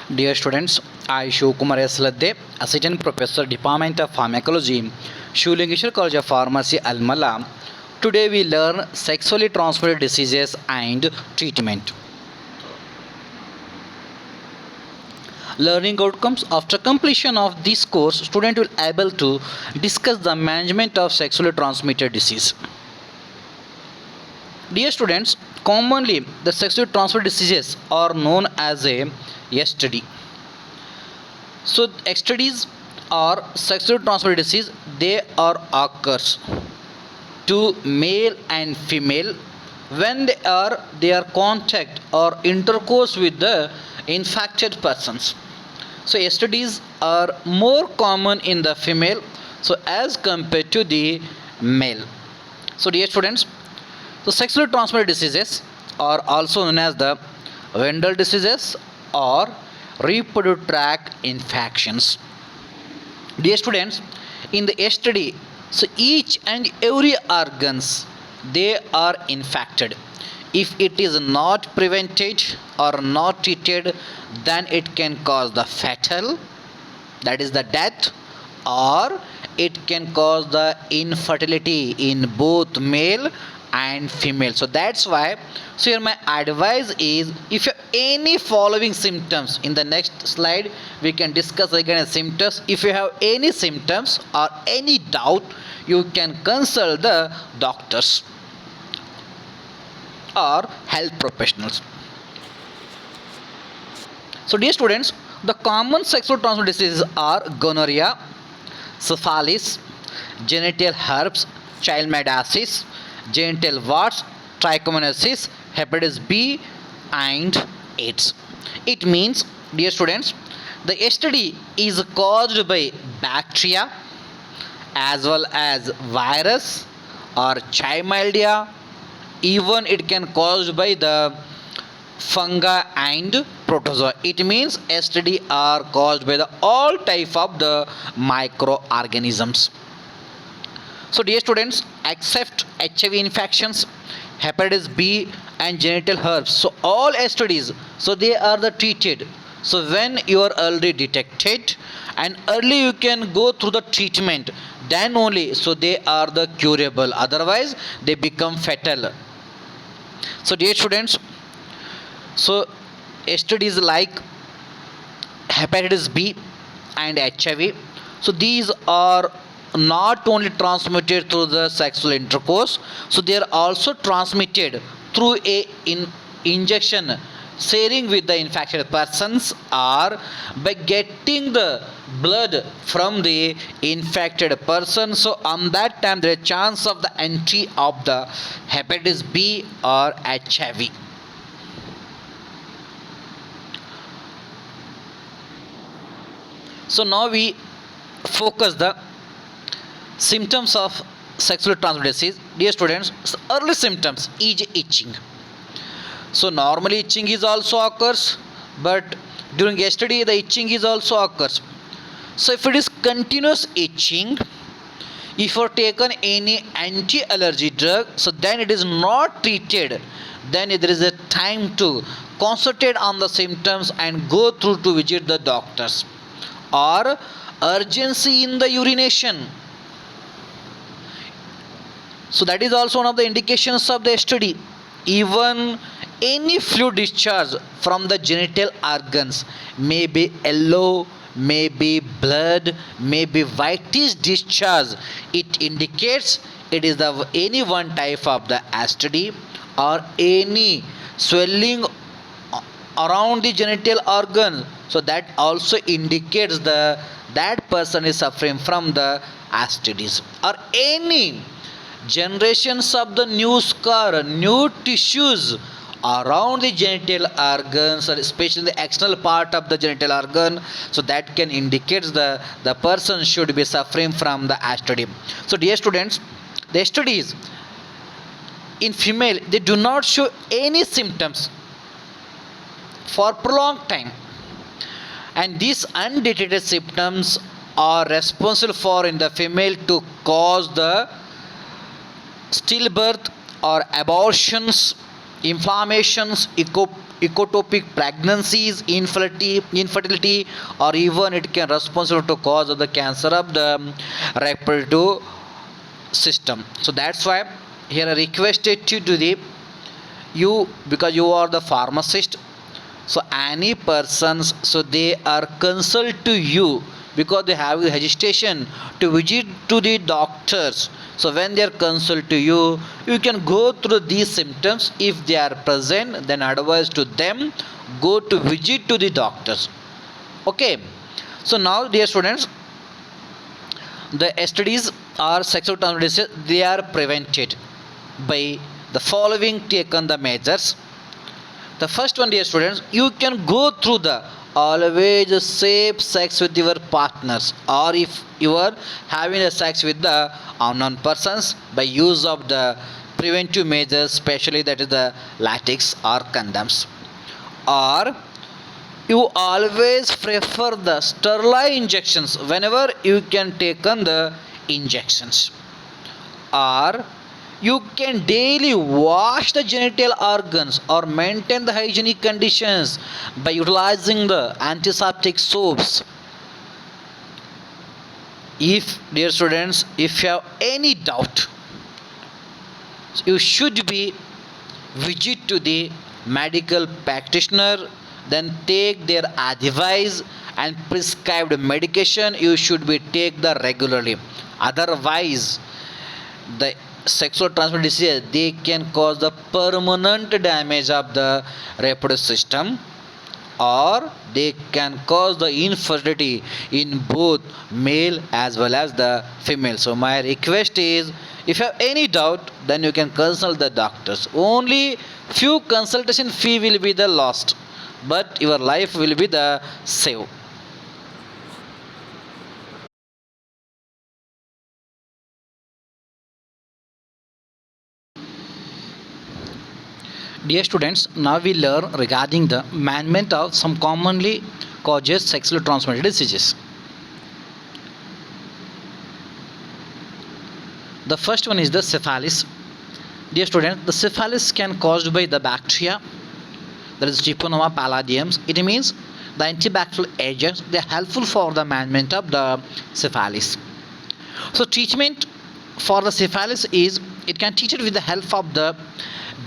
Dear students, I Shivkumar S. Ladde, Assistant Professor, Department of Pharmacology, Shulingeshwar College of Pharmacy, Almala. Today we learn sexually transmitted diseases and treatment. Learning outcomes. After completion of this course, student will able to discuss the management of sexually transmitted disease. Dear students, commonly the sexually transmitted diseases are known as a STD. So STDs are sexually transmitted disease. They are occurs to male and female when they are contact or intercourse with the infected persons. So STDs are more common in the female so as compared to the male. So dear students, so sexually transmitted diseases are also known as the venereal diseases or reproductive tract infections. Dear students, in the STD, so each and every organs they are infected. If it is not prevented or not treated, then it can cause the fatal, that is the death, or it can cause the infertility in both male and female. So that's why, so here my advice is, if you have any following symptoms, in the next slide we can discuss again symptoms. If you have any symptoms or any doubt, you can consult the doctors or health professionals. So dear students, the common sexual transmitted diseases are gonorrhea, syphilis, genital herpes, chlamydiasis, genital warts, trichomoniasis, hepatitis B, and AIDS. It means, dear students, the STD is caused by bacteria as well as virus or chlamydia. Even it can caused by the fungi and protozoa. It means STD are caused by the all type of the microorganisms. So dear students, except HIV infections, hepatitis B and genital herpes, so all STDs, so they are the treated. So when you are early detected and early you can go through the treatment, then only so they are the curable, otherwise they become fatal. So dear students, so STDs like hepatitis B and HIV, so these are not only transmitted through the sexual intercourse, so they are also transmitted through a injection sharing with the infected persons or by getting the blood from the infected person. So on that time there is a chance of the entry of the hepatitis B or HIV. So now we focus the symptoms of sexually transmitted disease. Dear students, early symptoms is itching. So normally itching is also occurs, but during STD the itching is also occurs. So if it is continuous itching, if you are taken any anti-allergy drug, so then it is not treated, then there is a time to concentrate on the symptoms and go through to visit the doctors. Or urgency in the urination, so that is also one of the indications of the STD. Even any fluid discharge from the genital organs may be yellow, may be blood, may be whitish discharge. It indicates it is the any one type of the STD, or any swelling around the genital organ. So that also indicates the that person is suffering from the STDs. Or any generations of the new scar, new tissues around the genital organs, or especially the external part of the genital organ, so that can indicate the person should be suffering from the STD. So dear students, the STDs in female, they do not show any symptoms for prolonged time, and these undetected symptoms are responsible for in the female to cause the stillbirth or abortions, inflammations, ectopic pregnancies, infertility, or even it can responsible to cause of the cancer of the reproductive system. So that's why here I requested you to the you, because you are the pharmacist, so any persons, so they are consult to you because they have the hesitation to visit to the doctors. So when they are consult to you, you can go through these symptoms. If they are present, then advise to them go to visit to the doctors. Okay, so now dear students, the STDs or sexual transmitted diseases, they are prevented by the following taken the measures. The first one, dear students, you can go through the always safe sex with your partners, or if you are having a sex with the unknown persons, by use of the preventive measures, especially that is the latex or condoms. Or you always prefer the sterile injections whenever you can take on the injections. Or you can daily wash the genital organs or maintain the hygienic conditions by utilizing the antiseptic soaps. If, dear students, if you have any doubt, you should be visit to the medical practitioner, then take their advice and prescribed medication you should be take the regularly. Otherwise, the sexual transmitted disease, they can cause the permanent damage of the reproductive system, or they can cause the infertility in both male as well as the female. So my request is, if you have any doubt, then you can consult the doctors. Only few consultation fee will be the lost, but your life will be the save. Dear students, now we learn regarding the management of some commonly causes sexually transmitted diseases. The first one is the syphilis. Dear students, the syphilis can caused by the bacteria, that is Treponema palladium. It means the antibacterial agents, they are helpful for the management of the syphilis. So treatment for the syphilis is, it can treat it with the help of the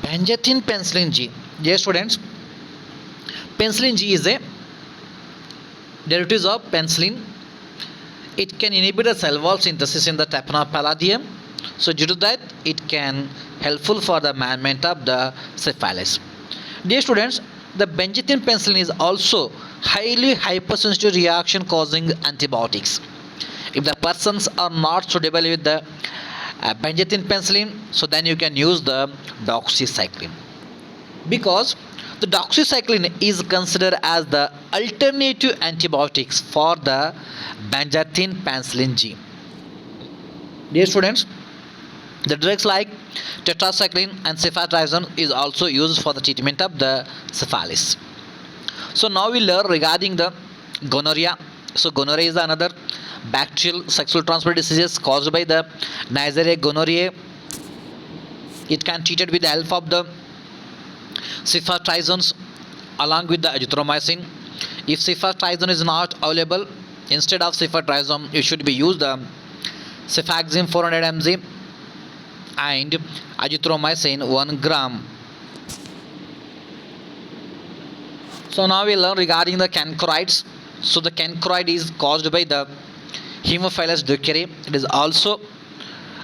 benzathine penicillin G. Dear students, penicillin G is a derivative of penicillin. It can inhibit the cell wall synthesis in the Treponema palladium. So due to that, it can helpful for the management of the syphilis. Dear students, the benzathine penicillin is also highly hypersensitive reaction causing antibiotics. If the persons are not suitable with the benzathine penicillin, so then you can use the doxycycline, because the doxycycline is considered as the alternative antibiotics for the benzathine penicillin G. Dear students, the drugs like tetracycline and cephalosporin is also used for the treatment of the syphilis. So now we learn regarding the gonorrhea. So gonorrhea is another bacterial sexual transmitted disease caused by the Neisseria gonorrhoeae. It can be treated with the help of the cephalosporins along with the azithromycin. If cephalosporin is not available, instead of cephalosporin, you should be use the cefaxime 400 mg and azithromycin 1 gram. So now we learn regarding the cankerous. So the cankerous is caused by the Haemophilus ducreyi. It is also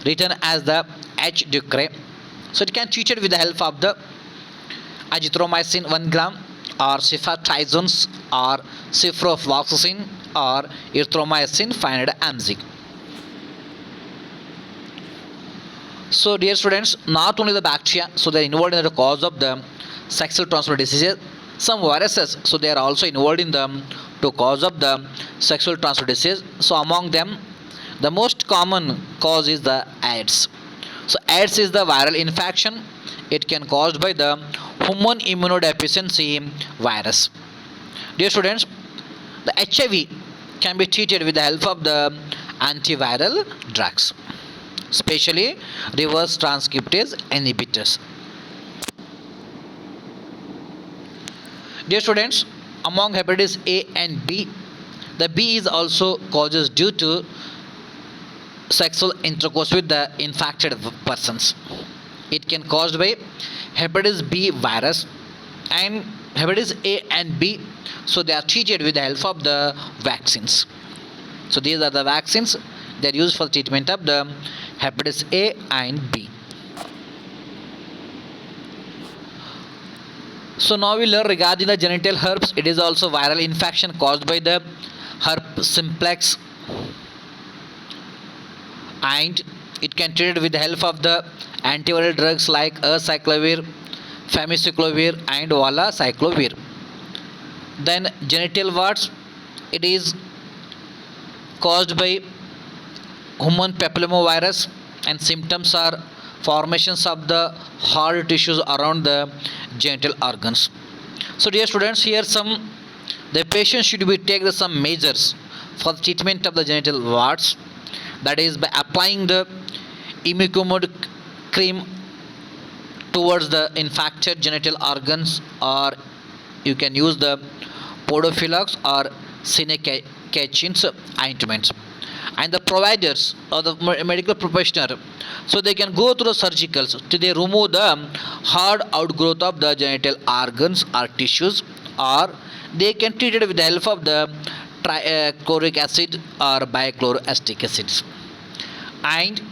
written as the H. ducreyi. So it can be treated with the help of the azithromycin 1 gram or cephalosporins or ciprofloxacin or erythromycin 500 mg. So dear students, not only the bacteria, so they are involved in the cause of the sexual transmitted diseases. Some viruses, so they are also involved in the to cause of the sexual transmitted disease. So among them, the most common cause is the AIDS. So AIDS is the viral infection. It can caused by the human immunodeficiency virus. Dear students, the HIV can be treated with the help of the antiviral drugs, especially reverse transcriptase inhibitors. Dear students, among hepatitis A and B, the B is also causes due to sexual intercourse with the infected persons. It can caused by hepatitis B virus and hepatitis A and B. So they are treated with the help of the vaccines. So these are the vaccines that are used for treatment of the hepatitis A and B. So now we learn regarding the genital herpes. It is also viral infection caused by the herpes simplex, and it can treated with the help of the antiviral drugs like acyclovir, famiciclovir, and valacyclovir. Then genital warts, it is caused by human papillomavirus, and symptoms are formations of the hard tissues around the genital organs. So dear students, here some the patient should be take some measures for the treatment of the genital warts, that is by applying the imiquimod cream towards the infected genital organs, or you can use the podophylax or cinecachins ointments. And the providers or the medical professional, so they can go through the surgicals to they remove the hard outgrowth of the genital organs or tissues, or they can treat it with the help of the chloric acid or bichloroacetic acids. And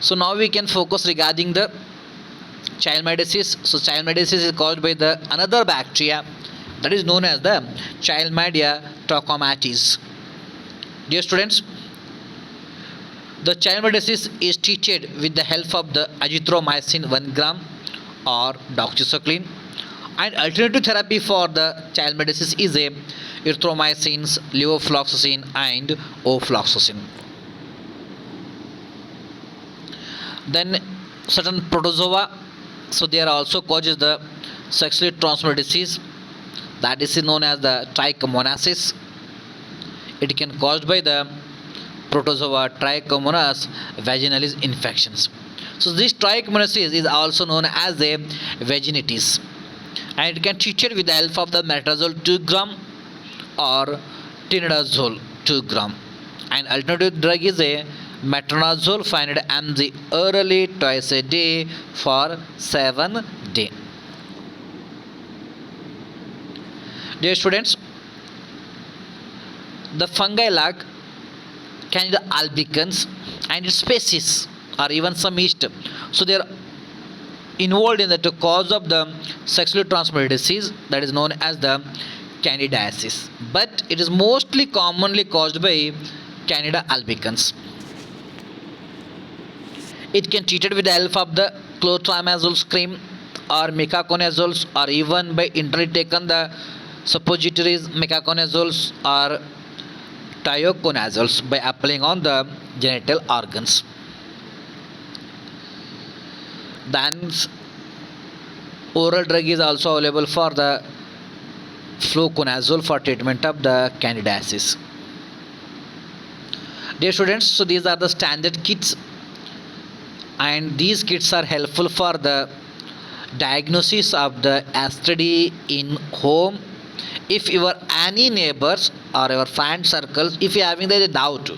so now we can focus regarding the childmare disease. So childmare disease is caused by the another bacteria that is known as the Chlamydia trachomatis. Dear students, the childmare disease is treated with the help of the azithromycin 1 gram or doxycycline, and alternative therapy for the childmare disease is a erythromycins, levofloxacin, and ofloxacin. Then certain protozoa, so they are also causes the sexually transmitted disease, that is known as the trichomonasis. It can caused by the protozoa Trichomonas vaginalis infections. So this trichomonasis is also known as a vaginitis, and it can treated with the help of the metronidazole 2 gram or tinidazole 2 gram. And alternative drug is a metronidazole 500 mg orally twice a day for 7 days. Dear students, the fungi like Candida albicans and its species, or even some yeast, so they are involved in the cause of the sexually transmitted disease that is known as the candidiasis, but it is mostly commonly caused by Candida albicans. It can treated with the help of the clotrimazole cream or micaconazoles, or even by internally taken the suppositories micaconazoles or tioconazoles by applying on the genital organs. Then oral drug is also available for the fluconazole for treatment of the candidiasis. Dear students, so these are the standard kits, and these kits are helpful for the diagnosis of the STD in home. If your any neighbors or your friend circles, if you are having the doubt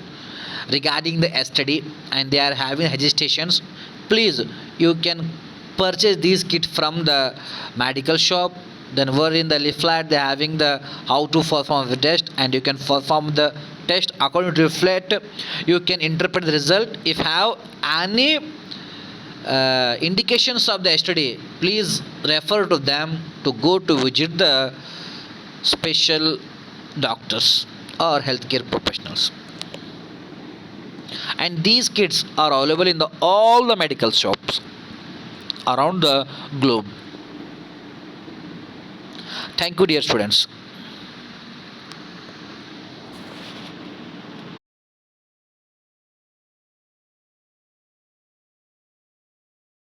regarding the STD and they are having hesitations, please you can purchase these kit from the medical shop. Then where in the leaflet they are having the how to perform the test, and you can perform the test according to leaflet. You can interpret the result. If have any indications of the STD, please refer to them to go to visit the special doctors or healthcare professionals. And these kits are available in all the medical shops around the globe. Thank you, dear students.